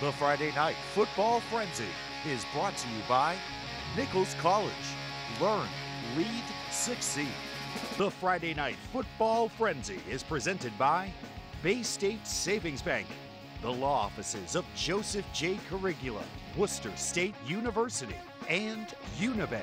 The Friday Night Football Frenzy is brought to you by Nichols College. Learn, lead, succeed. The Friday Night Football Frenzy is presented by Bay State Savings Bank, the law offices of Joseph J. Carigula, Worcester State University, and Unibank.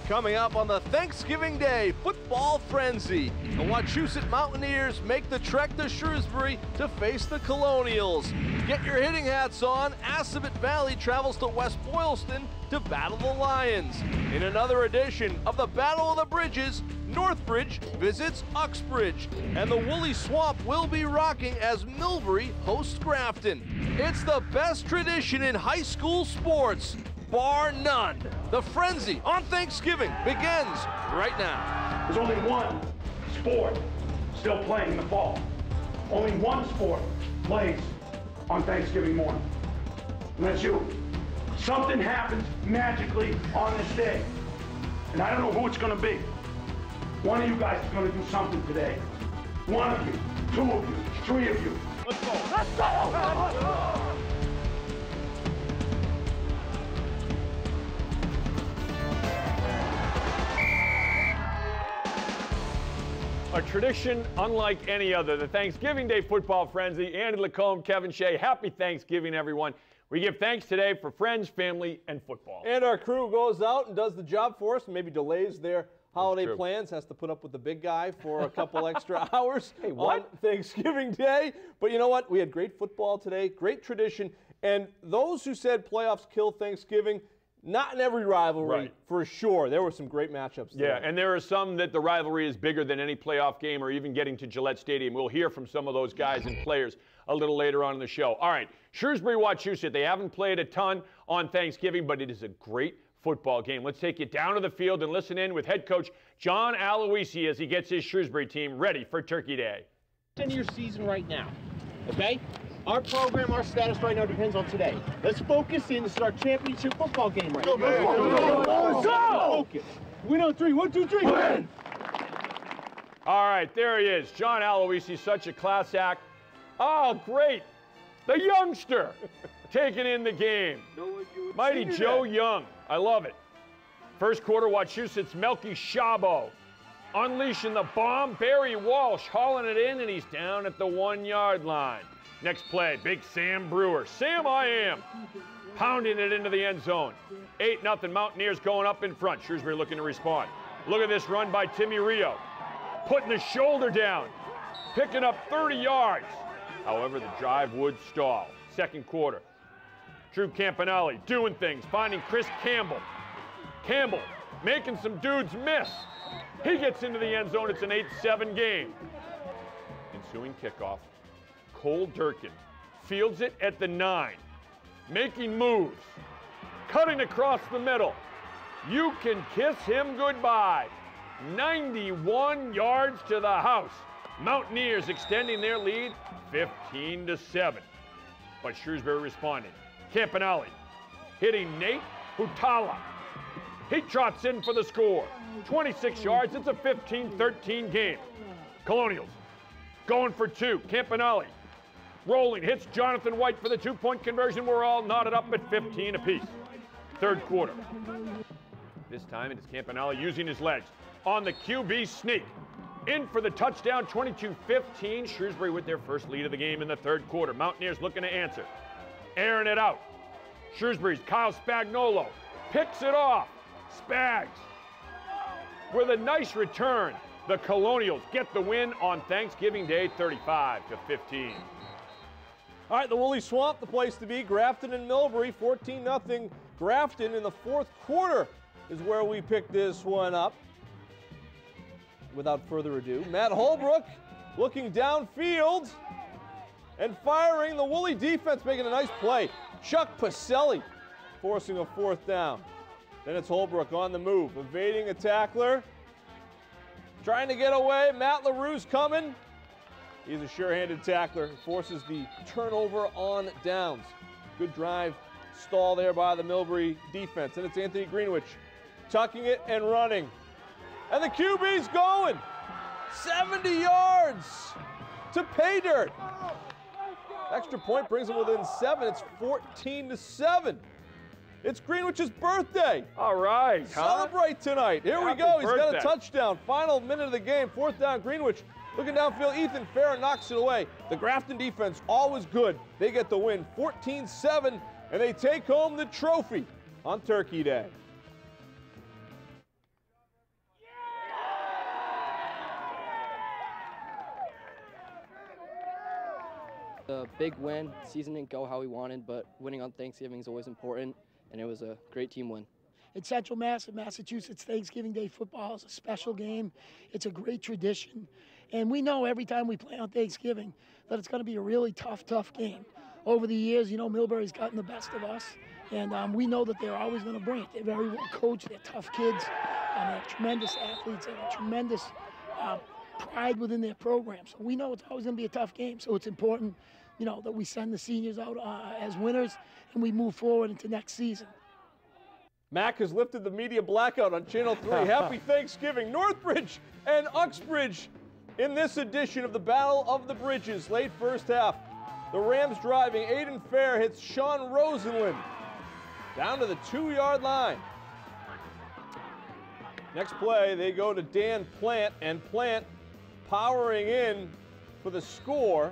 Coming up on the Thanksgiving Day Football Frenzy, the Wachusett Mountaineers make the trek to Shrewsbury to face the Colonials. Get your hitting hats on. Assabet Valley travels to West Boylston to battle the Lions. In another edition of the Battle of the Bridges, Northbridge visits Uxbridge, and the Woolly Swamp will be rocking as Millbury hosts Grafton. It's the best tradition in high school sports, bar none. The frenzy on Thanksgiving begins right now. There's only one sport still playing in the fall. Only one sport plays on Thanksgiving morning, and that's you. Something happens magically on this day, and I don't know who it's going to be. One of you guys is going to do something today. One of you, two of you, three of you. Let's go. Let's go. Let's go. A tradition unlike any other, the Thanksgiving Day Football Frenzy. Andy Lacombe, Kevin Shea, happy Thanksgiving, everyone. We give thanks today for friends, family, and football. And our crew goes out and does the job for us, maybe delays their holiday plans, has to put up with the big guy for a couple extra hours on Thanksgiving Day. But you know what? We had great football today, great tradition. And those who said playoffs kill Thanksgiving, not in every rivalry, for sure. There were some great matchups today. Yeah, and there are some that the rivalry is bigger than any playoff game or even getting to Gillette Stadium. We'll hear from some of those guys and players a little later on in the show. All right, Shrewsbury, Wachusett. They haven't played a ton on Thanksgiving, but it is a great football game. Let's take you down to the field and listen in with head coach John Aloisi as he gets his Shrewsbury team ready for Turkey Day. End of your season right now, okay? Our program, our status right now depends on today. Let's focus in. This is our championship football game right now. Go! Focus. Win on three. 1, 2, 3. Win! All right, there he is. John Aloisi, such a class act. Oh, great. The youngster taking in the game. Mighty Joe Young. I love it. First quarter, Wachusett's Melky Shabo unleashing the bomb. Barry Walsh hauling it in, and he's down at the 1-yard line. Next play, big Sam Brewer. Sam I am. Pounding it into the end zone. 8-0 Mountaineers going up in front. Shrewsbury looking to respond. Look at this run by Timmy Rio. Putting the shoulder down. Picking up 30 yards. However, the drive would stall. Second quarter. Drew Campanelli doing things. Finding Chris Campbell. Campbell making some dudes miss. He gets into the end zone. It's an 8-7 game. Ensuing kickoff. Cole Durkin fields it at the 9, making moves, cutting across the middle. You can kiss him goodbye. 91 yards to the house. Mountaineers extending their lead 15-7. But Shrewsbury responding. Campanelli hitting Nate Hutala. He trots in for the score. 26 yards. It's a 15-13 game. Colonials going for 2. Campanelli rolling, hits Jonathan White for the 2-point conversion. We're all knotted up at 15 apiece. Third quarter. This time it is Campanelli using his legs on the QB sneak. In for the touchdown, 22-15. Shrewsbury with their first lead of the game in the third quarter. Mountaineers looking to answer. Airing it out. Shrewsbury's Kyle Spagnolo picks it off. Spags with a nice return. The Colonials get the win on Thanksgiving Day, 35-15. All right, the Woolly Swamp, the place to be. Grafton and Millbury, 14-0. Grafton in the fourth quarter is where we pick this one up. Without further ado, Matt Holbrook looking downfield and firing. The Woolly defense making a nice play. Chuck Pacelli forcing a fourth down. Then it's Holbrook on the move, evading a tackler. Trying to get away. Matt LaRue's coming. He's a sure-handed tackler. Forces the turnover on downs. Good drive stall there by the Millbury defense. And it's Anthony Greenwich tucking it and running. And the QB's going. 70 yards to pay dirt. Extra point brings them within 7. It's 14-7. It's Greenwich's birthday. All right. Celebrate tonight. Here we go. He's got a touchdown. Final minute of the game. 4th down, Greenwich. Looking downfield, Ethan Farron knocks it away. The Grafton defense, always good. They get the win, 14-7, and they take home the trophy on Turkey Day. A big win. Season didn't go how we wanted, but winning on Thanksgiving is always important, and it was a great team win. In Central Mass and Massachusetts, Thanksgiving Day football is a special game. It's a great tradition, and we know every time we play on Thanksgiving that it's going to be a really tough game. Over the years, you know, Millbury's gotten the best of us, and we know that they're always going to bring it. They're very well coached. They're tough kids. They're tremendous athletes and a tremendous pride within their program. So we know it's always going to be a tough game. So it's important, you know, that we send the seniors out as winners and we move forward into next season. Mac has lifted the media blackout on Channel 3. Happy Thanksgiving. Northbridge and Uxbridge in this edition of the Battle of the Bridges. Late first half. The Rams driving. Aiden Fair hits Sean Rosenlund down to the 2-yard line. Next play, they go to Dan Plant, and Plant powering in for the score.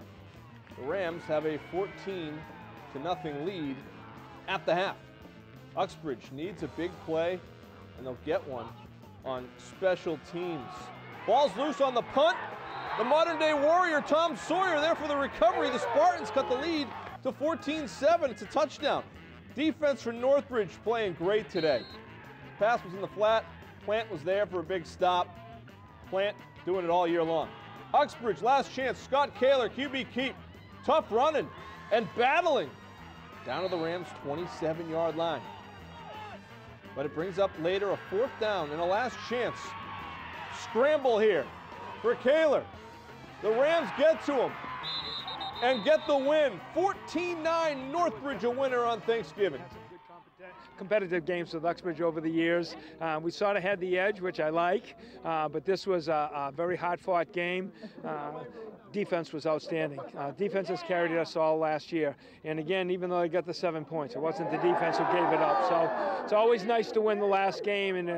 The Rams have a 14-0 lead at the half. Uxbridge needs a big play, and they'll get one on special teams. Ball's loose on the punt. The modern-day warrior, Tom Sawyer, there for the recovery. The Spartans cut the lead to 14-7. It's a touchdown. Defense for Northbridge playing great today. Pass was in the flat. Plant was there for a big stop. Plant doing it all year long. Uxbridge, last chance. Scott Kaler, QB keep. Tough running and battling down to the Rams' 27-yard line. But it brings up later a 4th down and a last chance. Scramble here for Kaler. The Rams get to him and get the win. 14-9, Northbridge a winner on Thanksgiving. Competitive games with Uxbridge over the years. We sort of had the edge, which I like, but this was a very hard-fought game. Defense was outstanding. Defense has carried us all last year. And again, even though they got the 7 points, it wasn't the defense who gave it up. So it's always nice to win the last game and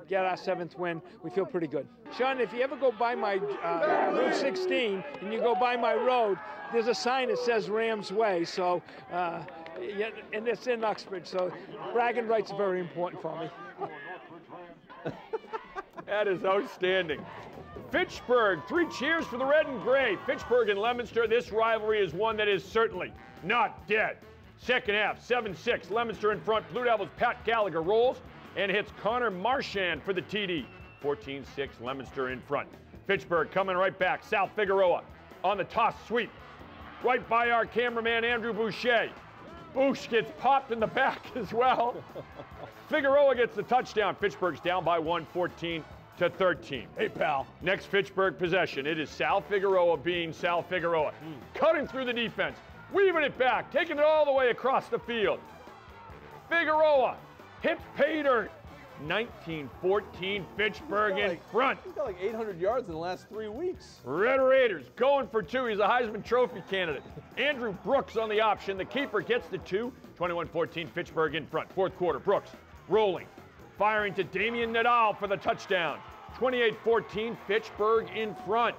get our 7th win. We feel pretty good. Sean, if you ever go by my Route 16 and you go by my road, there's a sign that says Rams Way. So, yeah, and it's in Uxbridge. So bragging rights are very important for me. That is outstanding. Fitchburg, 3 cheers for the red and gray. Fitchburg and Leominster, this rivalry is one that is certainly not dead. Second half, 7-6, Leominster in front. Blue Devils' Pat Gallagher rolls and hits Connor Marchand for the TD. 14-6, Leominster in front. Fitchburg coming right back. South Figueroa on the toss sweep. Right by our cameraman, Andrew Boucher. Bouch gets popped in the back as well. Figueroa gets the touchdown. Fitchburg's down by 1, 14-13. Hey, pal. Next Fitchburg possession. It is Sal Figueroa being Sal Figueroa. Cutting through the defense. Weaving it back. Taking it all the way across the field. Figueroa hits pay dirt. 19-14, Fitchburg in front. He's got like 800 yards in the last 3 weeks. Red Raiders going for 2. He's a Heisman Trophy candidate. Andrew Brooks on the option. The keeper gets the 2. 21-14, Fitchburg in front. 4th quarter, Brooks rolling. Firing to Damian Nadal for the touchdown. 28-14, Fitchburg in front.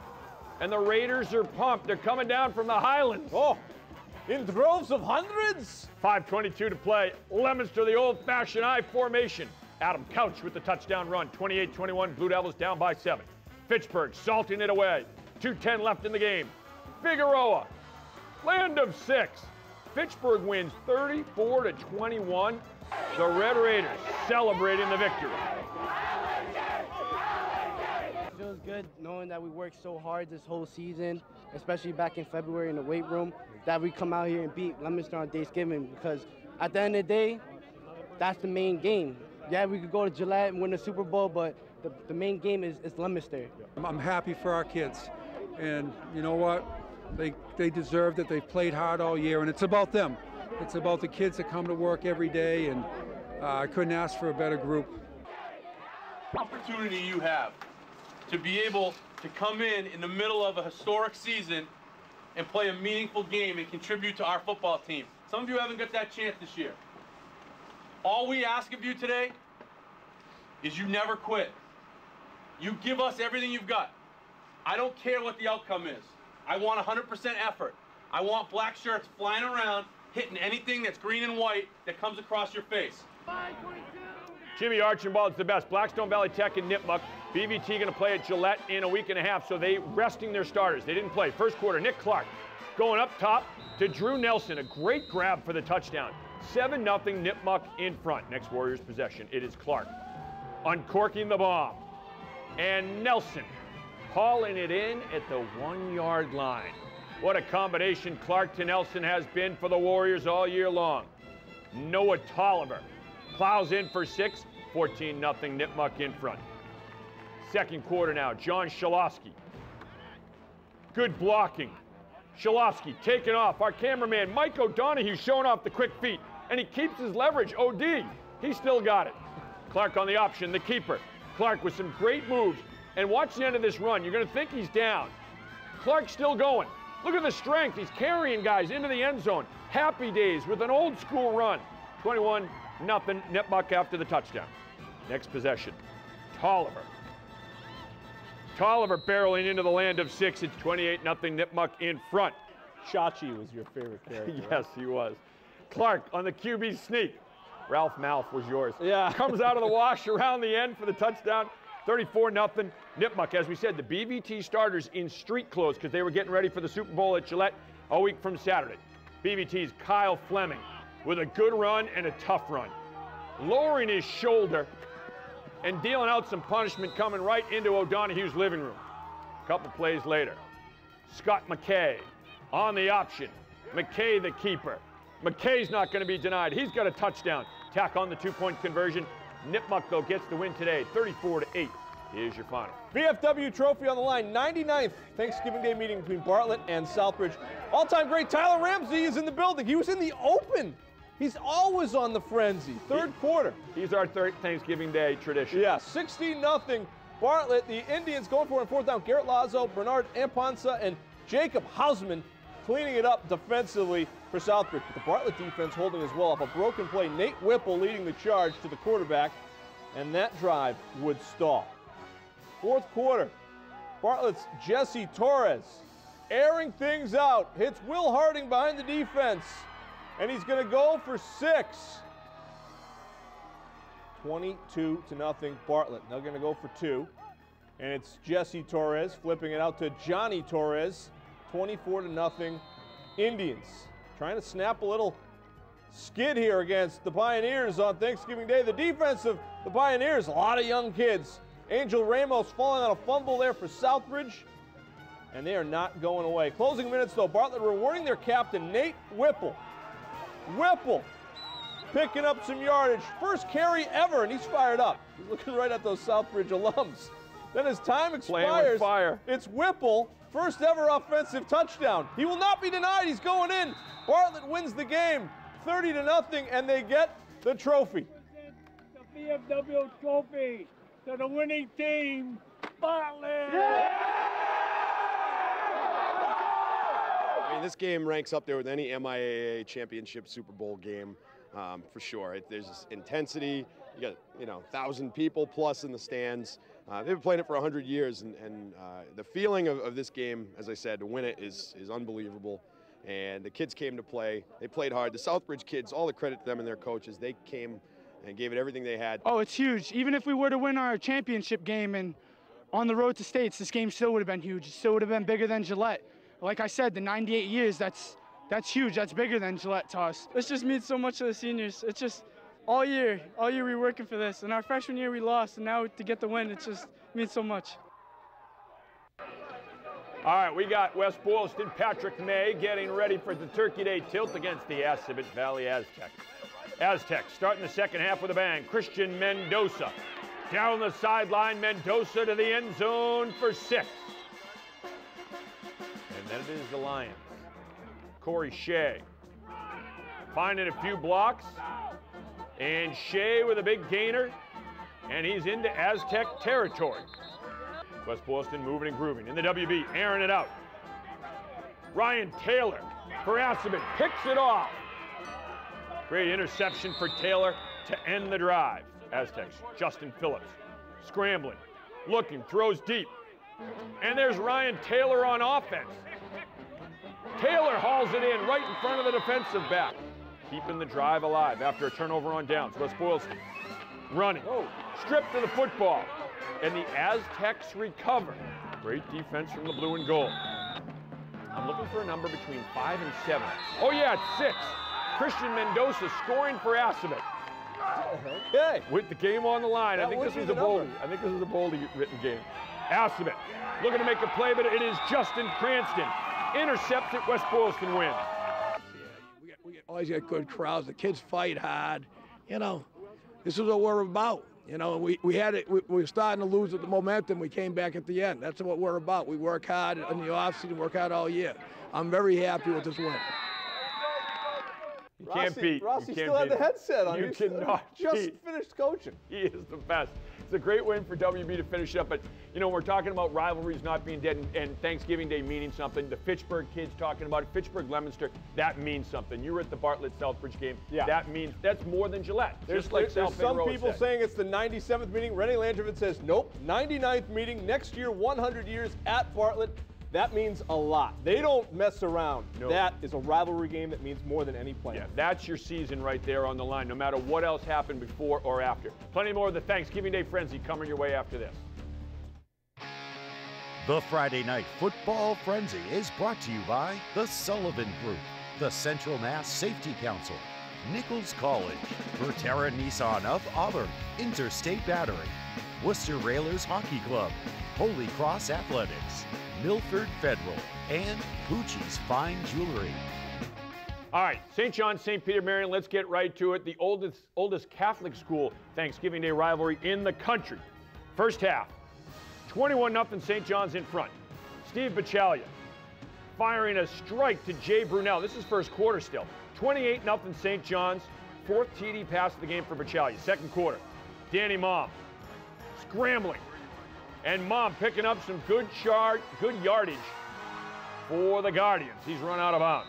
And the Raiders are pumped. They're coming down from the Highlands. Oh, in droves of hundreds. 5:22 to play. Leominster, the old-fashioned I formation. Adam Couch with the touchdown run. 28-21, Blue Devils down by 7. Fitchburg salting it away. 2:10 left in the game. Figueroa, land of 6. Fitchburg wins 34-21. The Red Raiders celebrating the victory. It feels good knowing that we worked so hard this whole season, especially back in February in the weight room, that we come out here and beat Leominster on Thanksgiving, because at the end of the day, that's the main game. Yeah, we could go to Gillette and win the Super Bowl, but the main game is Leominster. I'm happy for our kids, and you know what? They deserve it. They've played hard all year, and it's about them. It's about the kids that come to work every day, and I couldn't ask for a better group. Opportunity you have to be able to come in the middle of a historic season and play a meaningful game and contribute to our football team. Some of you haven't got that chance this year. All we ask of you today is you never quit. You give us everything you've got. I don't care what the outcome is. I want 100% effort. I want black shirts flying around, hitting anything that's green and white that comes across your face. Jimmy Archibald's the best. Blackstone Valley Tech and Nipmuc. BVT going to play at Gillette in a week and a half, so they resting their starters. They didn't play. First quarter, Nick Clark going up top to Drew Nelson. A great grab for the touchdown. 7-0 Nipmuc in front. Next Warriors possession, it is Clark uncorking the bomb. And Nelson hauling it in at the 1-yard line. What a combination Clark to Nelson has been for the Warriors all year long. Noah Tolliver plows in for 6, 14-0 Nipmuc in front. Second quarter now, John Shalowski. Good blocking. Shalowski taking off. Our cameraman Mike O'Donohue showing off the quick feet, and he keeps his leverage. OD, he still got it. Clark on the option, the keeper. Clark with some great moves. And watch the end of this run. You're going to think he's down. Clark's still going. Look at the strength. He's carrying guys into the end zone. Happy days with an old school run. 21-0 Nipmuc after the touchdown. Next possession, Tolliver. Tolliver barreling into the land of 6. It's 28-0 Nipmuc in front. Chachi was your favorite character. Yes, he was. Clark on the QB sneak. Ralph Malf was yours. Yeah. Comes out of the wash around the end for the touchdown. 34-0 Nipmuc. As we said, the BVT starters in street clothes because they were getting ready for the Super Bowl at Gillette a week from Saturday. BVT's Kyle Fleming with a good run and a tough run. Lowering his shoulder and dealing out some punishment coming right into O'Donohue's living room. A couple plays later, Scott McKay on the option. McKay the keeper. McKay's not going to be denied. He's got a touchdown. Tack on the 2-point conversion. Nipmuc, though, gets the win today, 34-8. Here's your final. VFW trophy on the line, 99th Thanksgiving Day meeting between Bartlett and Southbridge. All-time great Tyler Ramsey is in the building. He was in the open. He's always on the frenzy. Third quarter. He's our third Thanksgiving Day tradition. Yeah, 16-0 Bartlett. The Indians going for it on fourth down. Garrett Lazo, Bernard Amponsa, and Jacob Hausman cleaning it up defensively for Southbridge. But the Bartlett defense holding as well. Off a broken play, Nate Whipple leading the charge to the quarterback, and that drive would stall. Fourth quarter, Bartlett's Jesse Torres airing things out. Hits Will Harding behind the defense, and he's going to go for 6. 22-0 Bartlett. They're going to go for 2. And it's Jesse Torres flipping it out to Johnny Torres. 24-0 Indians. Trying to snap a little skid here against the Pioneers on Thanksgiving Day. The defense of the Pioneers, a lot of young kids. Angel Ramos falling on a fumble there for Southbridge, and they are not going away. Closing minutes, though, Bartlett rewarding their captain, Nate Whipple. Whipple picking up some yardage. First carry ever, and he's fired up. He's looking right at those Southbridge alums. Then as time expires, it's Whipple, first ever offensive touchdown. He will not be denied. He's going in. Bartlett wins the game 30-0, and they get the trophy. The VFW trophy to the winning team, Bartlett! I mean, this game ranks up there with any MIAA championship Super Bowl game, for sure. There's intensity. You got, 1,000 people plus in the stands. They've been playing it for 100 years, and the feeling of this game, as I said, to win it is unbelievable. And the kids came to play. They played hard. The Southbridge kids, all the credit to them and their coaches. They came and gave it everything they had. Oh, it's huge. Even if we were to win our championship game and on the road to states, this game still would have been huge. It still would have been bigger than Gillette. Like I said, the 98 years, that's huge. That's bigger than Gillette to us. This just means so much to the seniors. It's just all year we were working for this. And our freshman year we lost, and now to get the win, it just means so much. All right, we got West Boylston, Patrick May getting ready for the Turkey Day tilt against the Assabet Valley Aztecs. Aztecs starting the second half with a bang. Christian Mendoza down the sideline. Mendoza to the end zone for 6. And then it is the Lions. Corey Shea finding a few blocks. And Shea with a big gainer. And he's into Aztec territory. West Boylston moving and grooving. In the WB, airing it out. Ryan Taylor for Assabet, picks it off. Great interception for Taylor to end the drive. Aztecs, Justin Phillips, scrambling, looking, throws deep. And there's Ryan Taylor on offense. Taylor hauls it in right in front of the defensive back. Keeping the drive alive after a turnover on downs. West Boylston running, stripped to the football. And the Aztecs recover. Great defense from the blue and gold. I'm looking for a number between 5 and 7. Oh yeah, it's 6. Christian Mendoza scoring for Assabet. Okay. With the game on the line. I think this was a boldly written game. Assabet looking to make a play, but it is Justin Cranston. Intercepts it, West Boylston wins. We always get good crowds. The kids fight hard. You know, this is what we're about. You know, we had it. We were starting to lose the momentum. We came back at the end. That's what we're about. We work hard in the offseason, work hard all year. I'm very happy with this win. You can't beat. Rossi still had the headset on. You cannot just beat. Finished coaching. He is the best. It's a great win for WB to finish up. But, you know, we're talking about rivalries not being dead and Thanksgiving Day meaning something. The Fitchburg kids talking about it. Fitchburg-Leominster, that means something. You were at the Bartlett-Southbridge game. Yeah. That's more than Gillette. There's South some Road people said. saying it's the 97th meeting. Rennie Landrevin says, nope, 99th meeting. Next year, 100 years at Bartlett. That means a lot. They don't mess around. No. That is a rivalry game that means more than any play. Yeah, that's your season right there on the line, no matter what else happened before or after. Plenty more of the Thanksgiving Day frenzy coming your way after this. The Friday Night Football Frenzy is brought to you by the Sullivan Group, the Central Mass Safety Council, Nichols College, Berterra Nissan of Auburn, Interstate Battery, Worcester Railers Hockey Club, Holy Cross Athletics, Milford Federal, and Gucci's Fine Jewelry. All right, St. John, St. Peter, Marion, let's get right to it. The oldest Catholic school Thanksgiving Day rivalry in the country. First half, 21-0 St. John's in front. Steve Bachalia firing a strike to Jay Brunel. This is first quarter still. 28-0 St. John's. Fourth TD pass of the game for Bachalia. Second quarter, Danny Mom scrambling. And Mom picking up some good yardage for the Guardians. He's run out of bounds.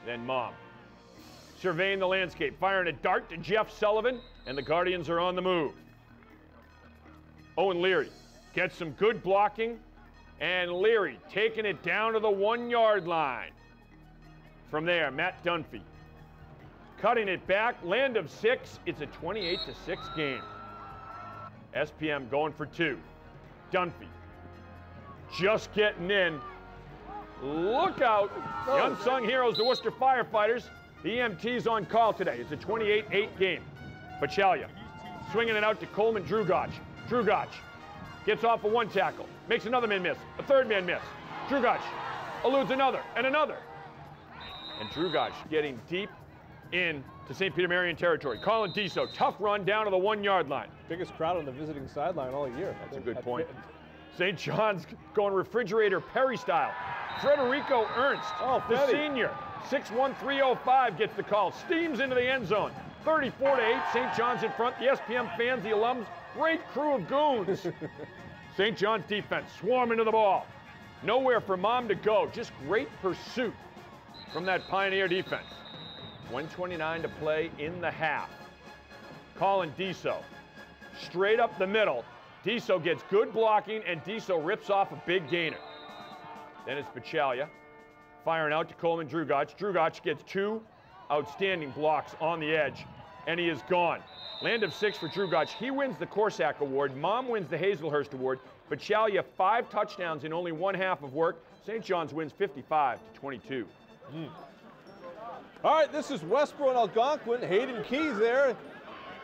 Then Mom surveying the landscape, firing a dart to Jeff Sullivan, and the Guardians are on the move. Owen Leary gets some good blocking, and Leary taking it down to the 1-yard line. From there, Matt Dunphy cutting it back, land of 6. It's a 28-6 game. SPM going for 2. Dunphy just getting in. Look out. The unsung heroes, the Worcester firefighters. The EMT's on call today. It's a 28-8 game. Bachalia swinging it out to Coleman Drugach. Drugach gets off of 1 tackle. Makes another man miss. A third man miss. Drugach eludes another and another. And Drugach getting deep in to St. Peter Marion territory. Colin Diso, tough run down to the 1-yard line. Biggest crowd on the visiting sideline all year. That's a good point. St. John's going refrigerator Perry style. Federico Ernst, the senior, 6'1", 305, gets the call. Steams into the end zone. 34-8, St. John's in front. The SPM fans, the alums, great crew of goons. St. John's defense swarming to the ball. Nowhere for Mom to go. Just great pursuit from that Pioneer defense. 1:29 to play in the half. Colin Diso, straight up the middle. Diso gets good blocking, and Diso rips off a big gainer. Then it's Bachalia firing out to Coleman Drugach. Drugach gets 2 outstanding blocks on the edge, and he is gone. Land of 6 for Drugach. He wins the Corsack Award. Mom wins the Hazelhurst Award. Bachalia 5 touchdowns in only 1 half of work. St. John's wins 55-22. All right, this is Westbrook and Algonquin. Hayden Keys there.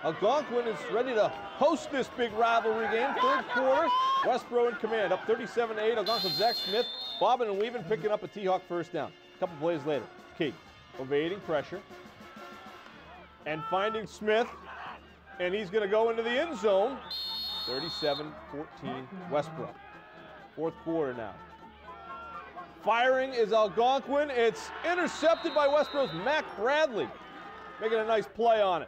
Algonquin is ready to host this big rivalry game. Third quarter, Westbrook in command, up 37-8. Algonquin, Zach Smith, bobbing and weaving, picking up a T-Hawk first down. A couple plays later, Key evading pressure and finding Smith, and he's going to go into the end zone. 37-14 Westbrook. Fourth quarter now. Firing is Algonquin. It's intercepted by Westbrook's Mac Bradley, making a nice play on it.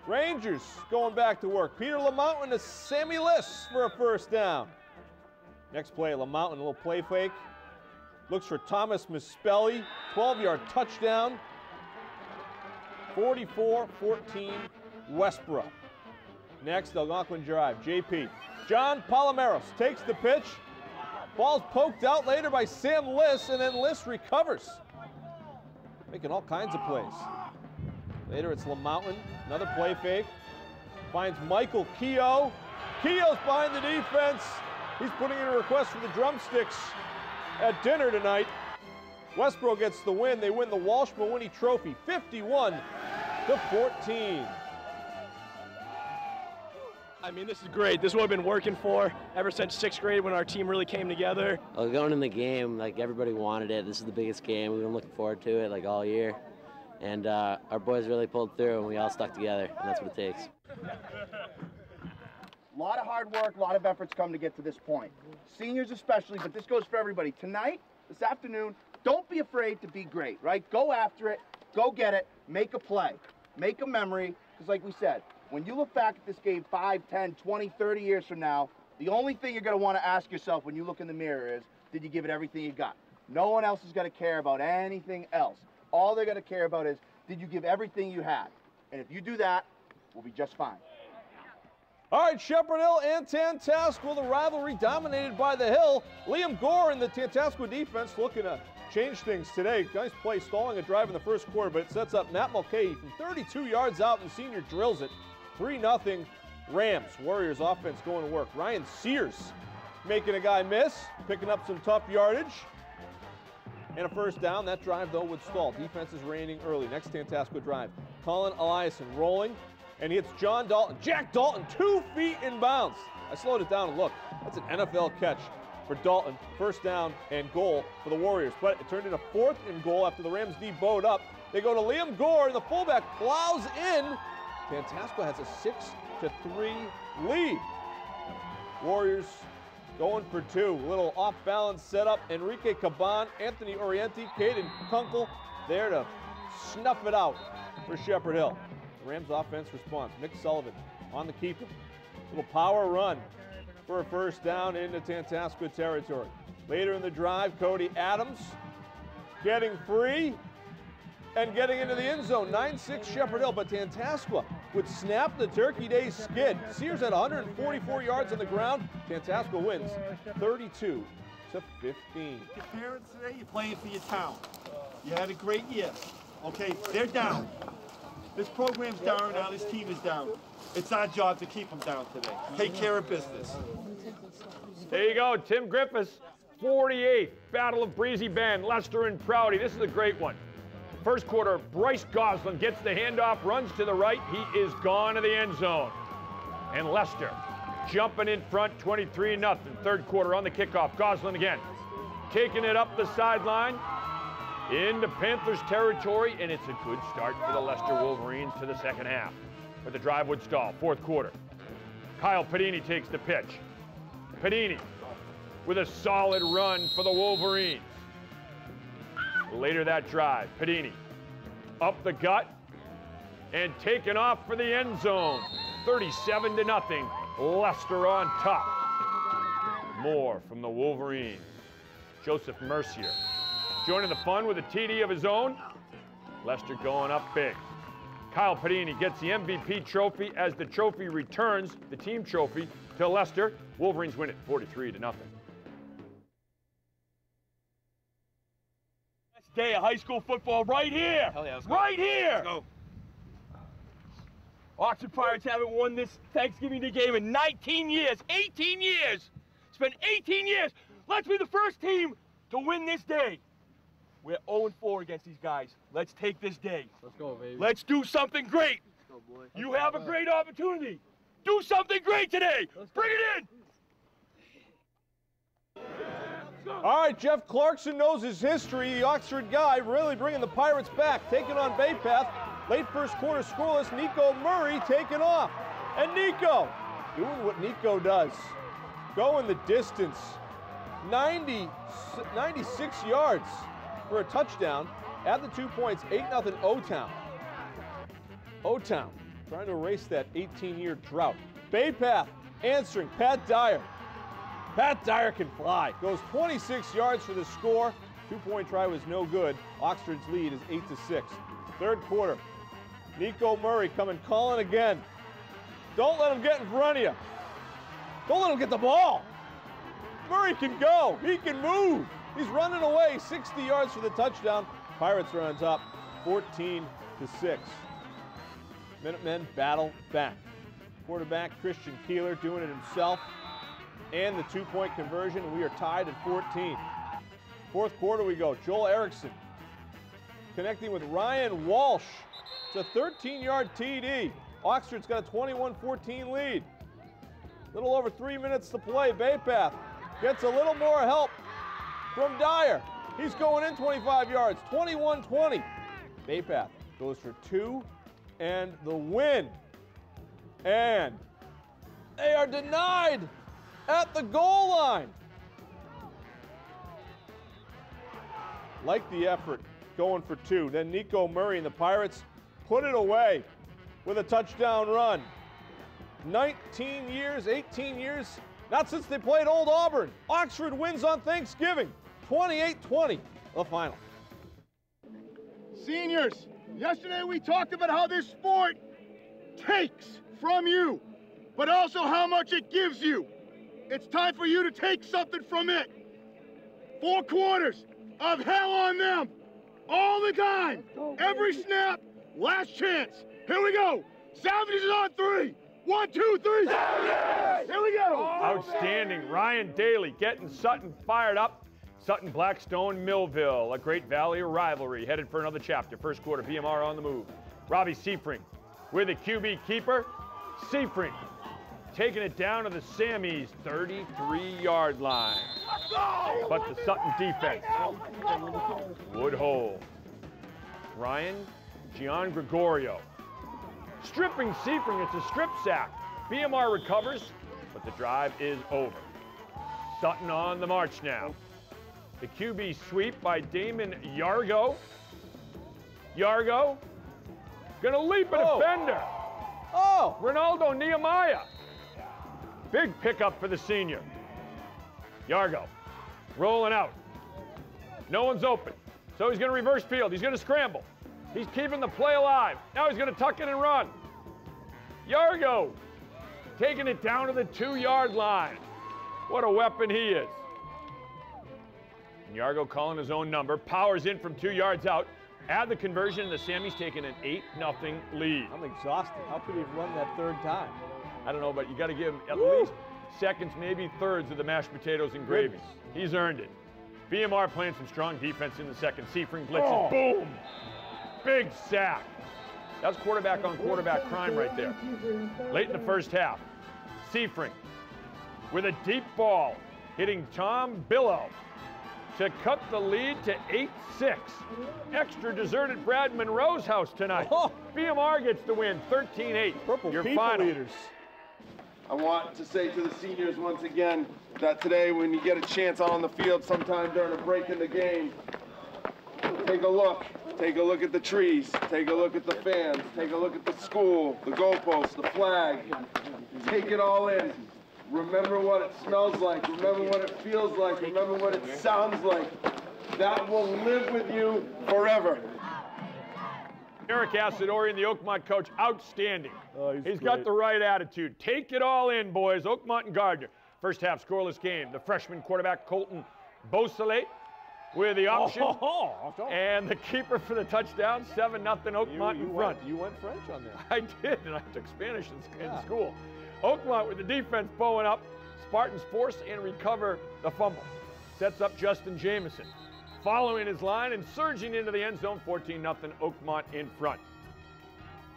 Rangers going back to work. Peter Lamountain to Sammy Liss for a first down. Next play, Lamountain, a little play fake. Looks for Thomas Mispelli, 12-yard touchdown. 44-14 Westbrook. Next, Algonquin drive. JP. John Palomares takes the pitch. Ball's poked out later by Sam Liss, and then Liss recovers. Making all kinds of plays. Later, it's LaMountain. Another play fake. Finds Michael Keogh. Keogh's behind the defense. He's putting in a request for the drumsticks at dinner tonight. Westbrook gets the win. They win the Walsh Mawhinney Trophy, 51-14. I mean, this is great. This is what I've been working for ever since 6th grade when our team really came together. Well, going in the game, like everybody wanted it. This is the biggest game. We've been looking forward to it like all year. And our boys really pulled through and we all stuck together, and that's what it takes. A lot of hard work, a lot of efforts come to get to this point. Seniors especially, but this goes for everybody. Tonight, this afternoon, don't be afraid to be great, right? Go after it, go get it, make a play, make a memory, because like we said, when you look back at this game 5, 10, 20, 30 years from now, the only thing you're going to want to ask yourself when you look in the mirror is, did you give it everything you got? No one else is going to care about anything else. All they're going to care about is, did you give everything you had? And if you do that, we'll be just fine. All right, Shepherd Hill and Tantascwa, the rivalry dominated by the Hill. Liam Gore in the Tantascwa defense looking to change things today. Nice play, stalling a drive in the first quarter, but it sets up Matt Mulcahy from 32 yards out, and the senior drills it. 3-0 Rams. Warriors offense going to work. Ryan Sears making a guy miss, picking up some tough yardage. And a first down. That drive, though, would stall. Defense is reigning early. Next Tantascwa drive. Colin Eliason rolling, and he hits John Dalton. Jack Dalton, 2 feet in bounds. I slowed it down and looked. That's an NFL catch for Dalton. First down and goal for the Warriors. But it turned into 4th and goal after the Rams D bowed up. They go to Liam Gore, and the fullback plows in. Tantascwa has a 6-3 lead. Warriors going for 2. Little off-balance setup. Enrique Caban, Anthony Orienti, Caden Kunkel there to snuff it out for Shepherd Hill. The Rams offense responds. Nick Sullivan on the keeper. Little power run for a first down into Tantascwa territory. Later in the drive, Cody Adams getting free and getting into the end zone. 9-6 Shepherd Hill, but Tantascwa would snap the Turkey Day skid. Sears had 144 yards on the ground. Tantascwa wins 32-15. Your parents today, you're playing for your town. You had a great year. Okay, they're down. This program's down now, this team is down. It's our job to keep them down today. Take care of business. There you go, Tim Griffiths, 48th Battle of Breezy Bend, Leicester and Prouty. This is a great one. First quarter, Bryce Goslin gets the handoff, runs to the right. He is gone to the end zone. And Leicester jumping in front, 23-0. Third quarter on the kickoff. Goslin again, taking it up the sideline into Panthers territory, and it's a good start for the Leicester Wolverines to the second half, where the drive would stall. Fourth quarter, Kyle Padini takes the pitch. Padini with a solid run for the Wolverines. Later that drive, Padini up the gut and taken off for the end zone. 37-0, Leicester on top. More from the Wolverines. Joseph Mercier joining the fun with a TD of his own. Leicester going up big. Kyle Padini gets the MVP trophy as the trophy returns, the team trophy, to Leicester. Wolverines win it 43-0. Best day of high school football right here. Hell yeah, let's go. Right here. Let's go. Oxford Pirates haven't won this Thanksgiving Day game in 19 years. 18 years. It's been 18 years. Let's be the first team to win this day. We're 0-4 against these guys. Let's take this day. Let's go, baby. Let's do something great. Let's go, boy. You have a great opportunity. Do something great today. Bring it in. All right, Jeff Clarkson knows his history. The Oxford guy really bringing the Pirates back. Taking on Bay Path. Late first quarter scoreless. Nico Murray taking off. And Nico doing what Nico does. Going the distance. 96 yards for a touchdown. Add the 2 points, 8-0 O-Town. O-Town trying to erase that 18-year drought. Bay Path answering, Pat Dyer. Pat Dyer can fly. Goes 26 yards for the score. Two-point try was no good. Oxford's lead is 8-6. Third quarter. Nico Murray coming calling again. Don't let him get in front of you. Don't let him get the ball. Murray can go. He can move. He's running away 60 yards for the touchdown. Pirates are on top 14-6. Minutemen battle back. Quarterback Christian Keeler doing it himself. And the two-point conversion. We are tied at 14. Fourth quarter we go. Joel Erickson connecting with Ryan Walsh. It's a 13-yard TD. Oxford's got a 21-14 lead. Little over 3 minutes to play. Baypath gets a little more help from Dyer. He's going in 25 yards, 21-20. Baypath goes for 2 and the win. And they are denied at the goal line. Like the effort, going for 2. Then Nico Murray and the Pirates put it away with a touchdown run. 19 years, 18 years, not since they played Old Auburn. Oxford wins on Thanksgiving, 28-20, the final. Seniors, yesterday we talked about how this sport takes from you, but also how much it gives you. It's time for you to take something from it. 4 quarters of hell on them, all the time, every snap, last chance. Here we go. Southbridge is on 3. 1, 2, 3. Here we go. Outstanding. Ryan Daly getting Sutton fired up. Sutton, Blackstone, Millville, a Great Valley rivalry headed for another chapter. First quarter, BMR on the move. Robbie Seifring with the QB keeper. Seifring taking it down to the Sammys' 33-yard line. But the Sutton defense would hold. Ryan Gian Gregorio stripping Seifring. It's a strip sack. BMR recovers, but the drive is over. Sutton on the march now. The QB sweep by Damon Yargo. Yargo gonna leap a defender. Oh, Ronaldo Nehemiah. Big pickup for the senior. Yargo rolling out. No one's open, so he's gonna reverse field. He's gonna scramble. He's keeping the play alive. Now he's gonna tuck it and run. Yargo taking it down to the 2-yard line. What a weapon he is. And Yargo calling his own number, powers in from 2 yards out. Add the conversion, and the Sammys taking an 8-0 lead. I'm exhausted. How could he have run that third time? I don't know, but you got to give him at least seconds, maybe thirds of the mashed potatoes and gravy. He's earned it. BMR playing some strong defense in the second. Seifring blitzes. Boom! Big sack. That's quarterback-on-quarterback crime right there. Late in the first half, Seifring with a deep ball, hitting Tom Billow to cut the lead to 8-6. Extra dessert at Brad Monroe's house tonight. BMR gets the win, 13-8. Your final. Leaders. I want to say to the seniors once again that today when you get a chance out on the field sometime during a break in the game, take a look. Take a look at the trees. Take a look at the fans. Take a look at the school, the goalposts, the flag. Take it all in. Remember what it smells like. Remember what it feels like. Remember what it sounds like. That will live with you forever. Eric Asadorian, the Oakmont coach, outstanding. He's got the right attitude. Take it all in, boys. Oakmont and Gardner. First half scoreless game. The freshman quarterback, Colton Beausoleil, with the option. And the keeper for the touchdown, 7-0 Oakmont in front. You went French on that. I did, and I took Spanish in school. Oakmont with the defense bowing up. Spartans force and recover the fumble. Sets up Justin Jameson. Following his line and surging into the end zone, 14-0 Oakmont in front.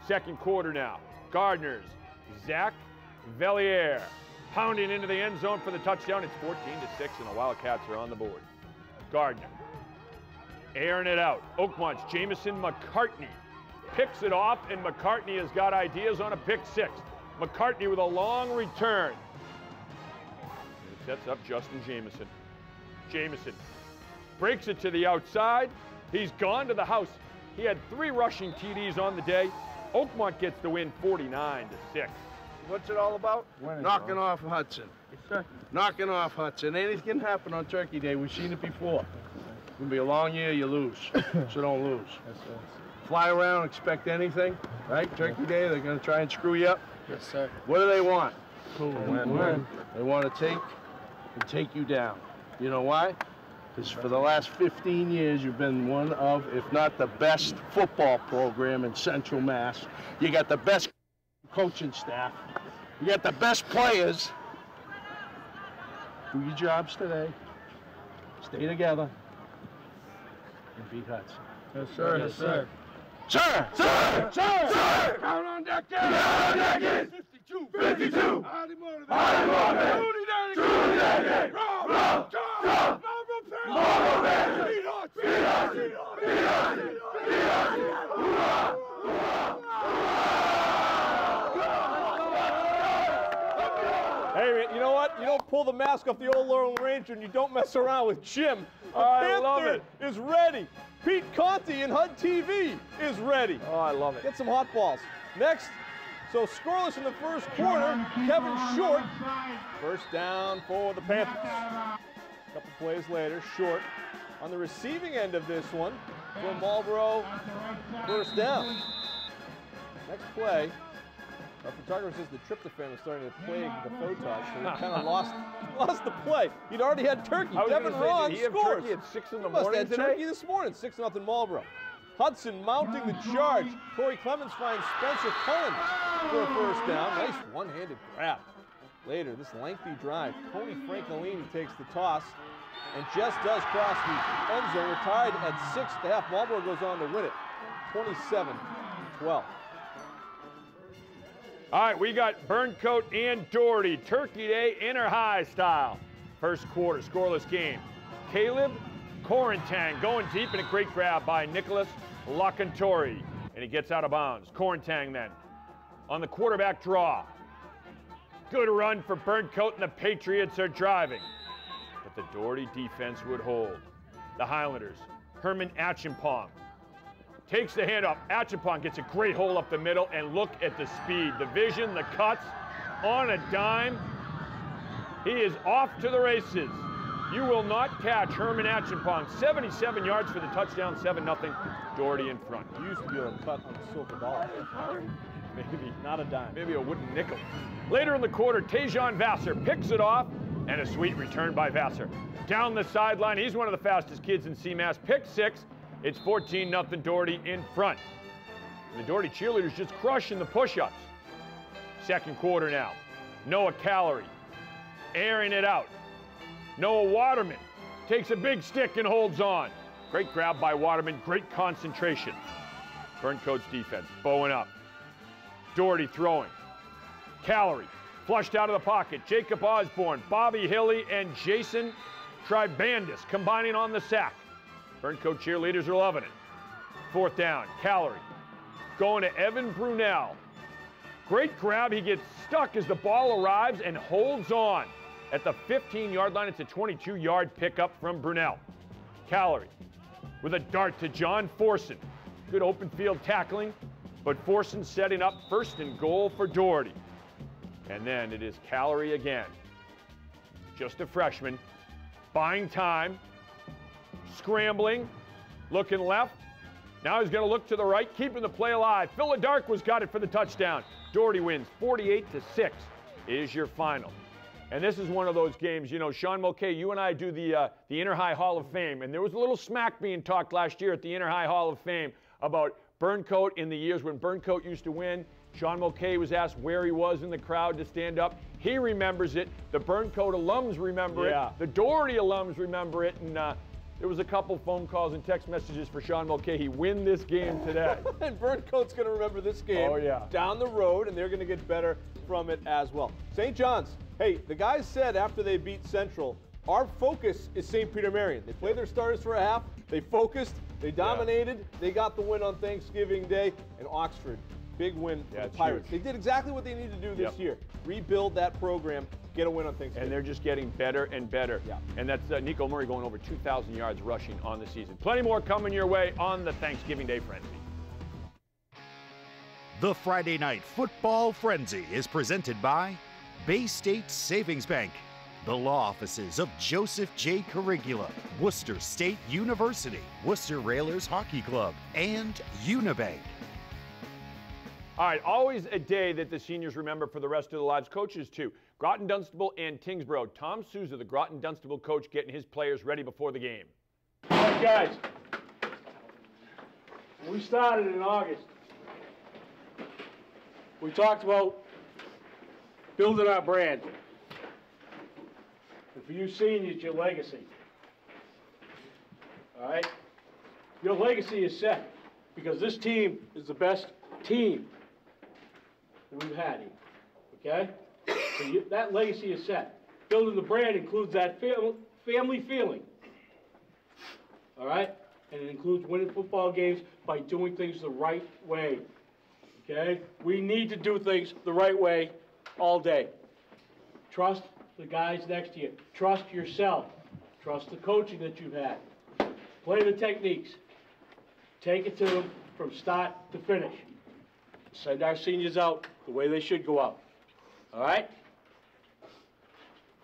Second quarter now. Gardner's Zach Vellier pounding into the end zone for the touchdown. It's 14-6, and the Wildcats are on the board. Gardner airing it out. Oakmont's Jamison McCartney picks it off, and McCartney has got ideas on a pick six. McCartney with a long return. It sets up Justin Jameson. Jameson breaks it to the outside. He's gone to the house. He had 3 rushing TDs on the day. Oakmont gets the win 49-6. What's it all about? Knocking off Hudson. Knocking off Hudson. Anything can happen on Turkey Day. We've seen it before. going to be a long year, you lose. So don't lose. Fly around, expect anything, right? Turkey Day, they're going to try and screw you up. Yes, sir. What do they want? Win. They want to take you down. You know why? Because for the last 15 years, you've been one of, if not the best football program in Central Mass. You got the best coaching staff. You got the best players. Do your jobs today. Stay together. And beat Hudson. Yes, sir. Yes, sir. Sir! Sir! Sir! Sir! Count on deck! Count on deck! 52! 52! Highly motivated! Truly dedicated! Rob! Job! Marlboro Bears! Beat Hudson! Beat Hudson! Beat Hudson! Beat Hudson! Hoorah! Hey, you know what? You don't pull the mask off the old Lone Ranger and you don't mess around with Jim. The I love Panther it. is ready. Pete Conti in HUD TV is ready. Oh, I love it. Get some hot balls. Next, so scoreless in the first quarter, Kevin Short. First down for the Panthers. A couple plays later, Short on the receiving end of this one from Marlboro. First down. Next play. Our photographer says the tryptophan was starting to plague the photog, so he kind of lost the play. He'd already had turkey. Devin Ron did he have scores. turkey at 6 in the He must morning have had today? turkey this morning, 6-0 Marlboro. Hudson mounting the charge. Corey Clemens finds Spencer Cullen for a first down. Nice one-handed grab. Later, this lengthy drive, Tony Francolini takes the toss and just does cross the end zone. We're tied at 6 at the half. Marlboro goes on to win it, 27-12. All right, we got Burncoat and Doherty. Turkey Day, inner high style. First quarter, scoreless game. Caleb Corentang going deep and a great grab by Nicholas Locantori. And he gets out of bounds. Corentang then on the quarterback draw. Good run for Burncoat and the Patriots are driving. But the Doherty defense would hold. The Highlanders, Herman Acheampong. Takes the handoff. Acheampong gets a great hole up the middle, and look at the speed, the vision, the cuts on a dime. He is off to the races. You will not catch Herman Acheampong. 77 yards for the touchdown, 7-0. Doherty in front. He used to be able to cut on a silver dollar. Maybe not a dime. Maybe a wooden nickel. Later in the quarter, Tejon Vassar picks it off, and a sweet return by Vassar. Down the sideline, he's one of the fastest kids in CMAS. Pick 6. It's 14-0 Doherty in front. And the Doherty cheerleaders just crushing the push-ups. Second quarter now. Noah Calorie airing it out. Noah Waterman takes a big stick and holds on. Great grab by Waterman, great concentration. Burncoat's defense bowing up. Doherty throwing. Calorie flushed out of the pocket. Jacob Osborne, Bobby Hilly, and Jason Tribandis combining on the sack. Burncoat cheerleaders are loving it. Fourth down, Calorie going to Evan Brunel. Great grab, he gets stuck as the ball arrives and holds on. At the 15-yard line, it's a 22-yard pickup from Brunel. Calorie with a dart to John Forson. Good open field tackling, but Forson setting up first and goal for Doherty. And then it is Calorie again. Just a freshman, buying time. Scrambling, looking left. Now he's going to look to the right, keeping the play alive. Philadarkwa's got it for the touchdown. Doherty wins 48-6 is your final. And this is one of those games, you know, Sean Mulcahy, you and I do the Inner High Hall of Fame, and there was a little smack being talked last year at the Inner High Hall of Fame about Burncoat in the years when Burncoat used to win. Sean Mulcahy was asked where he was in the crowd to stand up. He remembers it. The Burncoat alums remember it. The Doherty alums remember it. And there was a couple phone calls and text messages for Sean Mulcahy. Win this game today. And Burncoat's going to remember this game down the road, and they're going to get better from it as well. St. John's, hey, the guys said after they beat Central, our focus is St. Peter Marion. They played their starters for a half. They focused. They dominated. They got the win on Thanksgiving Day. And Oxford, big win for the Pirates. Huge. They did exactly what they needed to do this year. Rebuild that program, get a win on Thanksgiving. And they're just getting better and better. And that's Nico Murray going over 2,000 yards rushing on the season. Plenty more coming your way on the Thanksgiving Day Frenzy. The Friday Night Football Frenzy is presented by Bay State Savings Bank. The law offices of Joseph J. Carigula, Worcester State University, Worcester Railers Hockey Club, and Unibank. All right, always a day that the seniors remember for the rest of their lives. Coaches, too. Groton, Dunstable, and Kingsborough. Tom Souza, the Groton, Dunstable coach, getting his players ready before the game. All right, guys. We started in August. We talked about building our brand. And for you seniors, your legacy. All right? Your legacy is set because this team is the best team that we've had here. Okay? So that legacy is set. Building the brand includes that family feeling. All right? And it includes winning football games by doing things the right way. Okay? We need to do things the right way all day. Trust the guys next to you. Trust yourself. Trust the coaching that you've had. Play the techniques. Take it to them from start to finish. Send our seniors out the way they should go out. All right?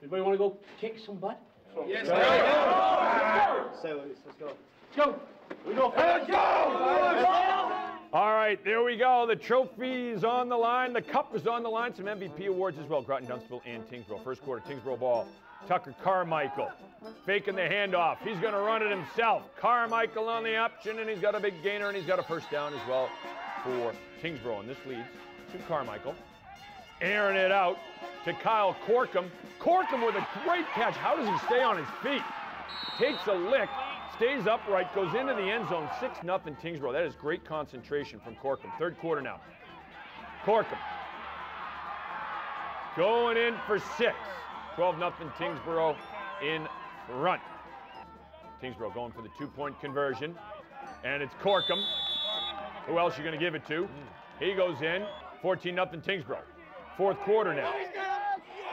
Anybody want to go kick some butt? Yes, sir. Say, let's go. Let's go. We go. Let's go. All right, there we go. The trophy is on the line. The cup is on the line. Some MVP awards as well. Groton, Dunstable, and Kingsborough. First quarter, Kingsborough ball. Tucker Carmichael faking the handoff. He's going to run it himself. Carmichael on the option, and he's got a big gainer, and he's got a first down as well for Kingsborough. And this leads to Carmichael. Airing it out to Kyle Corkum. Corkum with a great catch. How does he stay on his feet? Takes a lick. Stays upright, goes into the end zone, 6-0 Kingsborough. That is great concentration from Corkum. Third quarter now. Corkum going in for 6. 12-0 Kingsborough in front. Kingsborough going for the 2-point conversion. And it's Corkum. Who else are you going to give it to? He goes in. 14-0 Kingsborough. Fourth quarter now.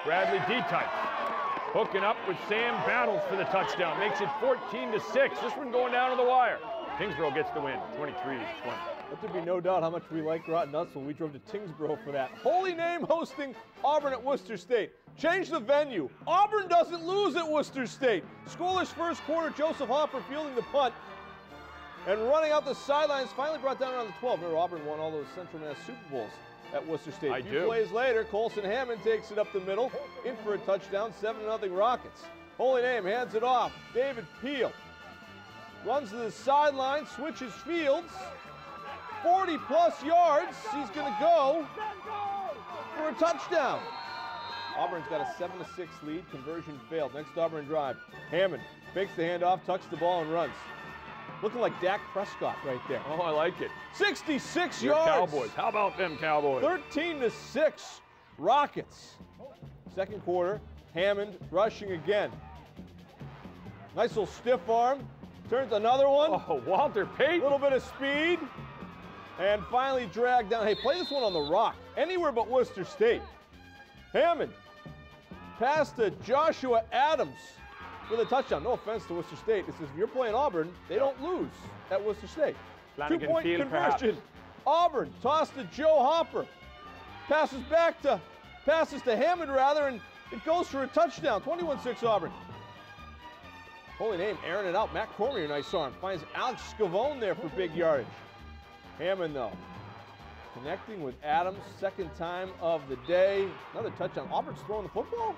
Bradley D-type. Hooking up with Sam Battles for the touchdown. Makes it 14-6. This one going down to the wire. Kingsborough gets the win, 23-20. Let there be no doubt how much we like Groton Dunstable. We drove to Kingsborough for that. Holy Name hosting Auburn at Worcester State. Change the venue. Auburn doesn't lose at Worcester State. Scoreless first quarter, Joseph Hopper fielding the punt and running out the sidelines. Finally brought down around the 12. Remember, Auburn won all those Central Mass Super Bowls at Worcester State. A few plays later, Colson Hammond takes it up the middle, in for a touchdown, 7-0 Rockets. Holy Name hands it off. David Peel runs to the sideline, switches fields, 40-plus yards. He's going to go for a touchdown. Auburn's got a 7-6 lead. Conversion failed. Next Auburn drive. Hammond fakes the handoff, tucks the ball, and runs. Looking like Dak Prescott right there. Oh, I like it. 66 Your yards. Cowboys. How about them Cowboys? 13-6 Rockets. Second quarter, Hammond rushing again. Nice little stiff arm. Turns another one. Oh, Walter Payton. A little bit of speed. And finally dragged down. Hey, play this one on the rock. Anywhere but Worcester State. Hammond. Pass to Joshua Adams with a touchdown. No offense to Worcester State. This is if you're playing Auburn, they don't lose at Worcester State. Two-point conversion. Perhaps. Auburn toss to Joe Hopper. Passes to Hammond rather, and it goes for a touchdown. 21-6 Auburn. Holy Name airing it out. Matt Cormier, nice arm. Finds Alex Scavone there for big yardage. Hammond though, connecting with Adams. Second time of the day. Another touchdown. Auburn's throwing the football.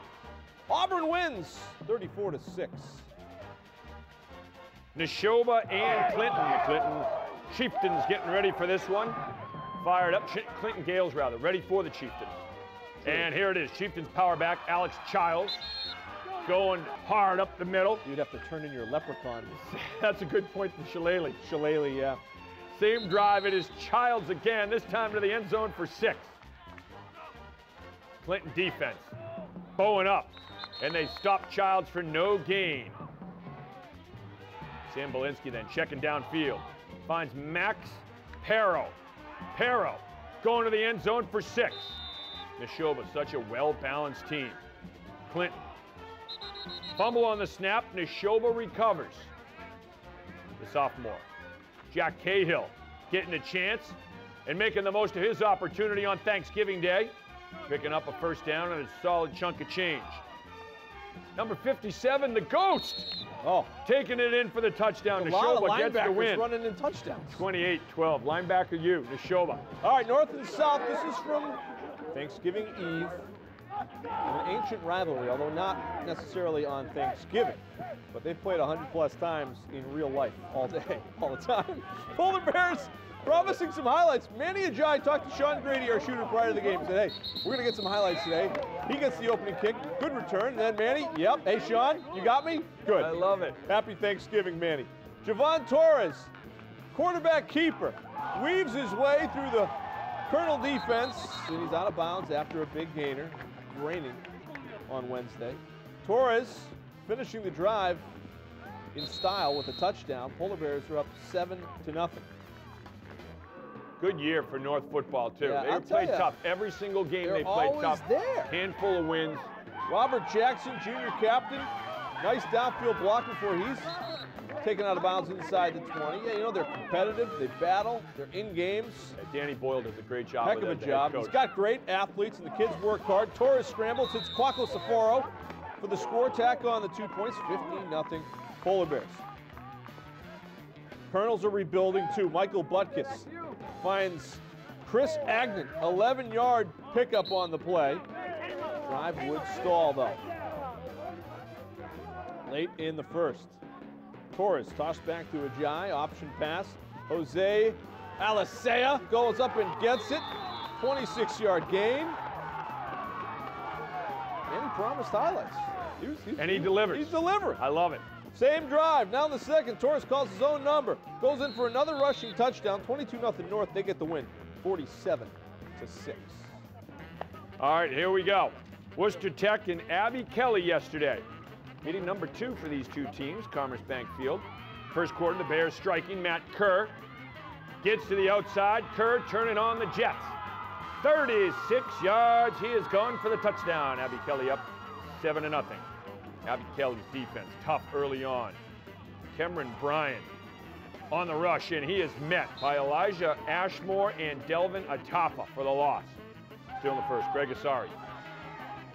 Auburn wins 34-6. Neshoba and Clinton. Chieftains getting ready for this one. Fired up. Clinton Gales, rather. Ready for the Chieftains. And here it is. Chieftains power back. Alex Childs going hard up the middle. You'd have to turn in your leprechaun. That's a good point from Shillelagh. Shillelagh, yeah. Same drive. It is Childs again. This time to the end zone for 6. Clinton defense. Bowing up. And they stop Childs for no gain. Sam Belinsky then checking downfield. Finds Max Perro. Perro going to the end zone for 6. Neshoba, such a well-balanced team. Clinton. Fumble on the snap. Neshoba recovers. The sophomore. Jack Cahill getting a chance and making the most of his opportunity on Thanksgiving Day. Picking up a first down and a solid chunk of change. Number 57, the Ghost. Oh, taking it in for the touchdown. A lot of Neshoba gets the linebackers win. running in touchdowns. 28-12. Linebacker you, Neshoba. All right, north and south. This is from Thanksgiving Eve. An ancient rivalry, although not necessarily on Thanksgiving. But they've played 100+ times in real life, all day, all the time. Polar Bears promising some highlights. Manny Ajayi talked to Sean Grady, our shooter, prior to the game. Said, hey, we're going to get some highlights today. He gets the opening kick. Good return. And then Manny, yep. Hey, Sean, you got me? Good. I love it. Happy Thanksgiving, Manny. Javon Torres, quarterback keeper, weaves his way through the Colonel defense, and he's out of bounds after a big gainer. Raining on Wednesday. Torres finishing the drive in style with a touchdown. Polar Bears are up 7-0. Good year for North football, too. Yeah, They played tough. Every single game they played tough. There. Handful of wins. Robert Jackson, junior captain. Nice downfield block before he's taken out of bounds inside the 20. Yeah, you know, they're competitive. They battle. They're in games. Danny Boyle does a great job. Heck of a job. He's got great athletes, and the kids work hard. Torres scrambles. It's Kwaku Safaro for the score. Tack on the 2 points. 15-0 Polar Bears. Colonels are rebuilding, too. Michael Butkus finds Chris Agnew. 11-yard pickup on the play. Drive would stall, though. Late in the first. Torres tossed back to Ajayi. Option pass. Jose Alicea goes up and gets it. 26-yard gain. And he promised highlights. And he delivers. He's delivering. I love it. Same drive. Now in the second, Torres calls his own number. Goes in for another rushing touchdown. 22-0 North. They get the win. 47-6. All right, here we go. Worcester Tech and Abby Kelly yesterday. Meeting number 2 for these two teams, Commerce Bank Field. First quarter, the Bears striking. Matt Kerr gets to the outside. Kerr turning on the Jets. 36 yards. He is gone for the touchdown. Abby Kelly up 7-0. Abby Kelly's defense tough early on. Cameron Bryan on the rush, and he is met by Elijah Ashmore and Delvin Atafa for the loss. Still in the first, Greg Asari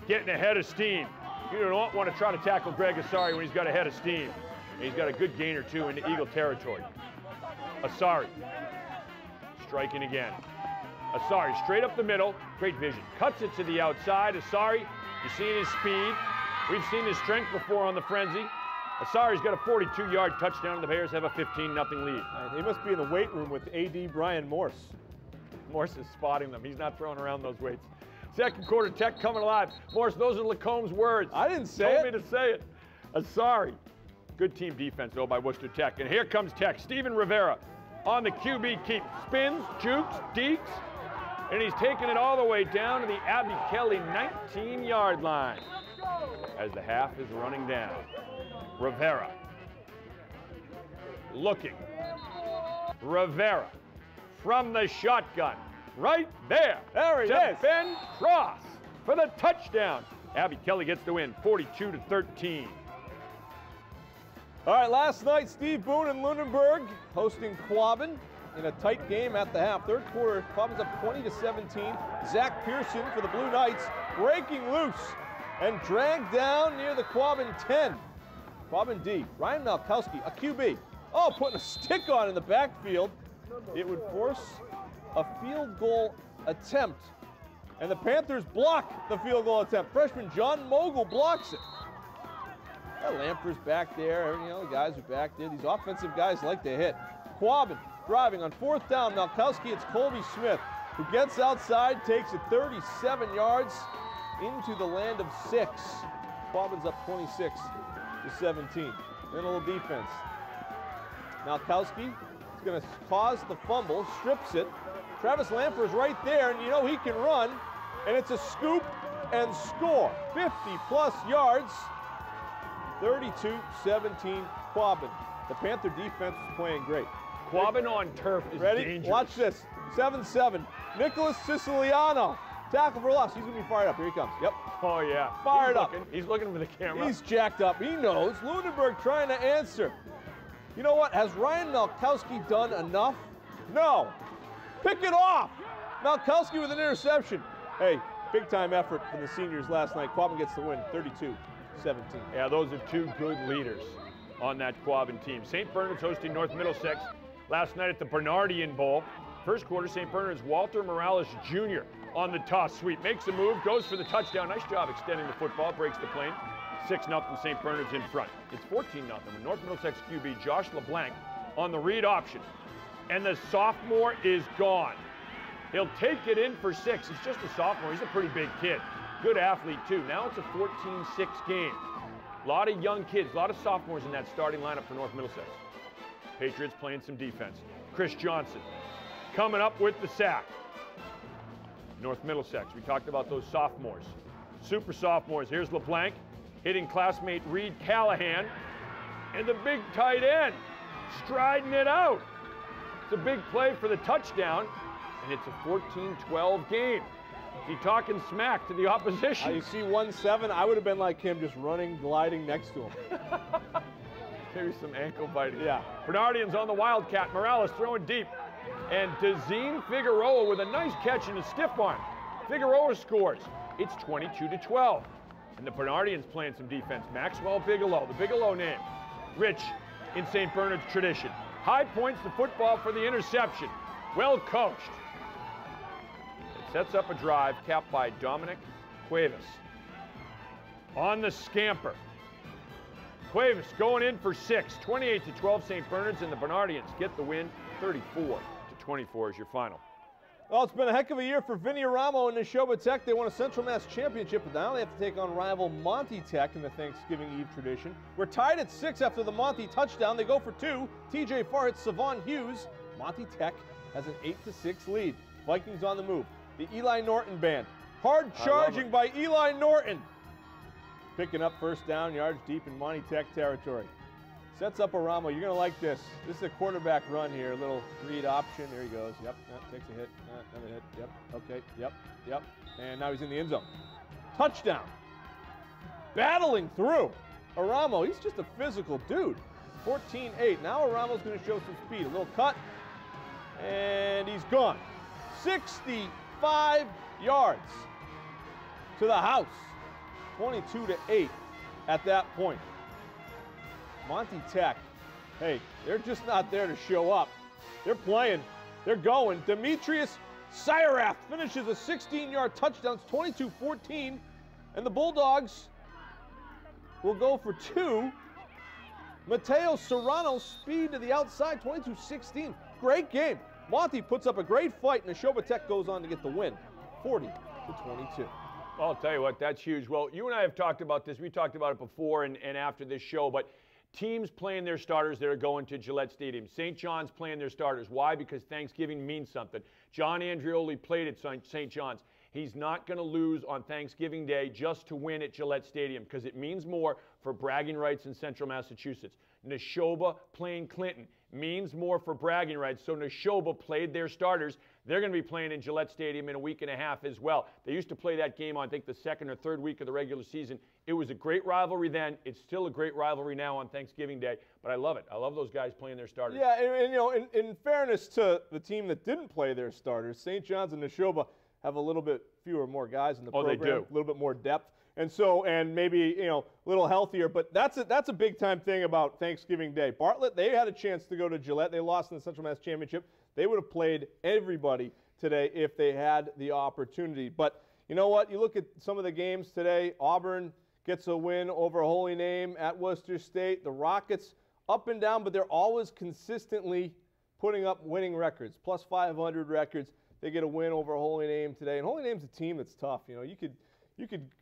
getting ahead of steam. You don't want to try to tackle Greg Asari when he's got a head of steam. And he's got a good gain or two into Eagle territory. Asari striking again. Asari straight up the middle. Great vision. Cuts it to the outside. Asari, you've seen his speed. We've seen his strength before on the frenzy. Asari's got a 42-yard touchdown, and the Bears have a 15-0 lead. He must be in the weight room with A.D. Brian Morse. Morse is spotting them. He's not throwing around those weights. Second quarter, Tech coming alive. Morse, those are Lacomb's words. I didn't say it. Told me to say it. Asari. Good team defense, though, by Worcester Tech. And here comes Tech. Steven Rivera on the QB keep. Spins, jukes, deeks, and he's taking it all the way down to the Abby Kelly 19-yard line as the half is running down. Rivera looking. Rivera from the shotgun. Right there. There he is. Ben Cross for the touchdown. Abby Kelly gets the win, 42-13. All right, last night, Steve Boone and Lunenburg hosting Quabbin in a tight game at the half. Third quarter, Quabbin's up 20-17. Zach Pearson for the Blue Knights breaking loose and dragged down near the Quabbin 10. Quabbin D. Ryan Malkowski, a QB. Oh, putting a stick on in the backfield. It would force a field goal attempt. And the Panthers block the field goal attempt. Freshman John Mogul blocks it. Lamper's back there. You know, the guys are back there. These offensive guys like to hit. Quabbin driving on fourth down. Malkowski, it's Colby Smith, who gets outside, takes it 37 yards into the land of 6. Quabbin's up 26-17. Then a little defense. Malkowski is going to cause the fumble, strips it. Travis Lamper's right there, and you know he can run, and it's a scoop and score. 50-plus yards. 32-17 Quabbin. The Panther defense is playing great. Quabbin on turf is ready? dangerous. Watch this. 7-7. Nicholas Siciliano. Tackle for loss. He's going to be fired up. Here he comes. Yep. Oh, yeah. Fired up. He's looking for the camera. He's jacked up. He knows. Lunenburg trying to answer. You know what? Has Ryan Malkowski done enough? No. Pick it off. Malkowski with an interception. Hey, big-time effort from the seniors last night. Quabbin gets the win, 32-17. 17. Yeah, those are two good leaders on that Quabbin team. St. Bernard's hosting North Middlesex last night at the Bernardian Bowl. First quarter, St. Bernard's Walter Morales Jr. on the toss sweep. Makes a move, goes for the touchdown. Nice job extending the football, breaks the plane. 6-0 St. Bernard's in front. It's 14-0 with North Middlesex QB Josh LeBlanc on the read option. And the sophomore is gone. He'll take it in for 6. He's just a sophomore. He's a pretty big kid. Good athlete, too. Now it's a 14-6 game. A lot of young kids, a lot of sophomores in that starting lineup for North Middlesex. Patriots playing some defense. Chris Johnson coming up with the sack. North Middlesex, we talked about those sophomores. Super sophomores. Here's LeBlanc hitting classmate Reed Callahan. And the big tight end striding it out. It's a big play for the touchdown, and it's a 14-12 game. Is he talking smack to the opposition? You see 1-7, I would have been like him, just running, gliding next to him. Maybe some ankle biting. Yeah. Bernardians on the Wildcat. Morales throwing deep. And Dazine Figueroa with a nice catch and a stiff arm. Figueroa scores. It's 22-12. And the Bernardians playing some defense. Maxwell Bigelow, the Bigelow name. Rich in St. Bernard's tradition. High points the football for the interception. Well coached. It sets up a drive capped by Dominic Cuevas. On the scamper. Cuevas going in for 6. 28-12 St. Bernard's, and the Bernardians get the win. 34-24 is your final. Well, it's been a heck of a year for Vinny Aramo and Neshoba Tech. They won a Central Mass championship, but now they have to take on rival Monty Tech in the Thanksgiving Eve tradition. We're tied at 6 after the Monty touchdown. They go for 2. TJ Farr hits Savon Hughes. Monty Tech has an 8-6 lead. Vikings on the move. The Eli Norton band. Hard charging by Eli Norton. Picking up first down, yards deep in Monty Tech territory. Sets up Aramo. You're going to like this. This is a quarterback run here. A little read option. There he goes. Yep. Takes a hit. Another hit. Yep. Okay. Yep. And now he's in the end zone. Touchdown. Battling through. Aramo, he's just a physical dude. 14-8. Now Aramo's going to show some speed. A little cut. And he's gone. 65 yards to the house. 22-8 at that point. Monty Tech, hey, they're just not there to show up. They're playing. They're going. Demetrius Syraf finishes a 16-yard touchdown. It's 22-14. And the Bulldogs will go for 2. Mateo Serrano, speed to the outside, 22-16. Great game. Monty puts up a great fight, and Neshoba Tech goes on to get the win, 40-22. Well, I'll tell you what, that's huge. Well, you and I have talked about this. We talked about it before and after this show, but teams playing their starters that are going to Gillette Stadium. St. John's playing their starters. Why? Because Thanksgiving means something. John Andrioli played at St. John's. He's not going to lose on Thanksgiving Day just to win at Gillette Stadium because it means more for bragging rights in Central Massachusetts. Neshoba playing Clinton means more for bragging rights. So Neshoba played their starters. They're going to be playing in Gillette Stadium in a week and a half as well. They used to play that game on, I think, the second or third week of the regular season. It was a great rivalry then. It's still a great rivalry now on Thanksgiving Day, but I love it. I love those guys playing their starters. Yeah, and you know, in fairness to the team that didn't play their starters, St. John's and Neshoba have a little bit fewer more guys in the program. They do. A little bit more depth. And so, and maybe, you know, a little healthier, but that's a big time thing about Thanksgiving Day. Bartlett, they had a chance to go to Gillette. They lost in the Central Mass Championship. They would have played everybody today if they had the opportunity. But you know what? You look at some of the games today. Auburn gets a win over Holy Name at Worcester State. The Rockets up and down, but they're always consistently putting up winning records, plus 500 records. They get a win over Holy Name today. And Holy Name's a team that's tough. You know, you could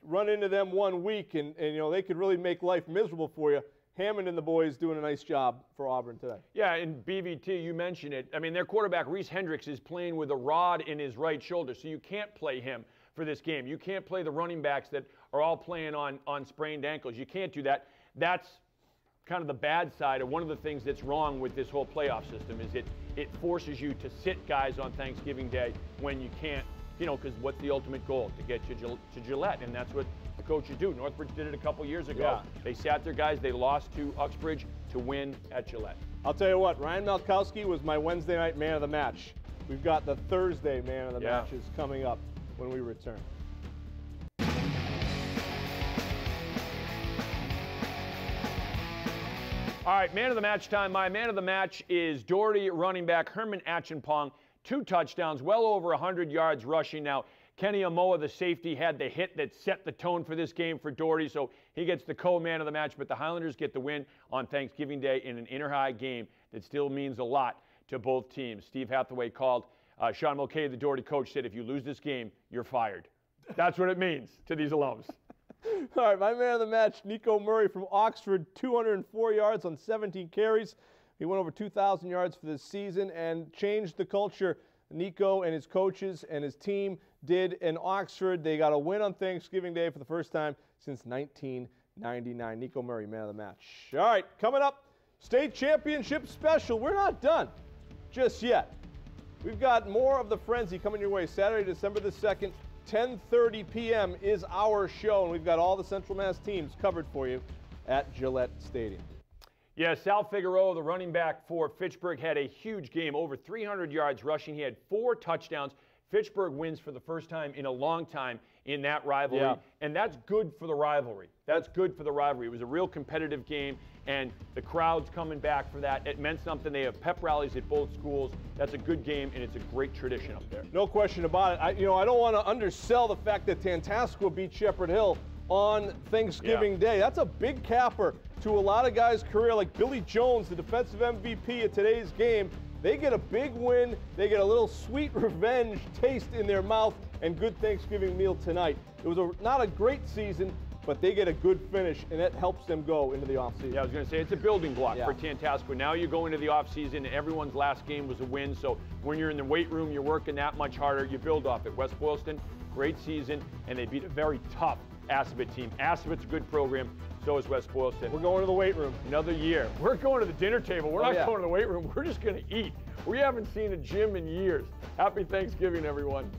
run into them one week and you know, they could really make life miserable for you. Hammond and the boys doing a nice job for Auburn today. Yeah, and BVT, you mentioned it. I mean, their quarterback, Reese Hendricks, is playing with a rod in his right shoulder, so you can't play him for this game. You can't play the running backs that are all playing on sprained ankles. You can't do that. That's kind of the bad side of one of the things that's wrong with this whole playoff system is it forces you to sit guys on Thanksgiving Day when you can't, you know, because what's the ultimate goal? To get you to Gillette, and that's what the coaches do. Northbridge did it a couple years ago. Yeah. They sat their guys. They lost to Uxbridge to win at Gillette. I'll tell you what, Ryan Malkowski was my Wednesday night man of the match. We've got the Thursday man of the matches coming up when we return. All right, man of the match time. My man of the match is Doherty running back Herman Achenpong. 2 touchdowns, well over 100 yards rushing. Now, Kenny Amoa, the safety, had the hit that set the tone for this game for Doherty, so he gets the co-man of the match. But the Highlanders get the win on Thanksgiving Day in an inter-high game that still means a lot to both teams. Steve Hathaway called. Sean Mulcahy, the Doherty coach, said, if you lose this game, you're fired. That's what it means to these alums. All right, my man of the match, Nico Murray from Oxford, 204 yards on 17 carries. He went over 2,000 yards for this season and changed the culture. Nico and his coaches and his team did in Oxford. They got a win on Thanksgiving Day for the first time since 1999. Nico Murray, man of the match. All right, coming up, state championship special. We're not done just yet. We've got more of the Frenzy coming your way Saturday, December the 2nd. 10:30 p.m. is our show, and we've got all the Central Mass teams covered for you at Gillette Stadium. Yeah, Sal Figueroa, the running back for Fitchburg, had a huge game, over 300 yards rushing. He had 4 touchdowns. Fitchburg wins for the first time in a long time in that rivalry, and that's good for the rivalry. That's good for the rivalry. It was a real competitive game, and the crowd's coming back for that. It meant something. They have pep rallies at both schools. That's a good game, and it's a great tradition up there. No question about it. I don't want to undersell the fact that Tantascwa beat Shepherd Hill on Thanksgiving Day. That's a big capper to a lot of guys' career, like Billy Jones, the defensive MVP of today's game. They get a big win. They get a little sweet revenge taste in their mouth and good Thanksgiving meal tonight. It was not a great season, but they get a good finish, and that helps them go into the offseason. Yeah, I was going to say, it's a building block for Tantascwa. Now you go into the offseason, and everyone's last game was a win, so when you're in the weight room, you're working that much harder. You build off it. West Boylston, great season, and they beat a very tough Assabet team. Assabet's a good program. So is West Boylston. We're going to the weight room. Another year. We're going to the dinner table. We're not going to the weight room. We're just going to eat. We haven't seen a gym in years. Happy Thanksgiving, everyone.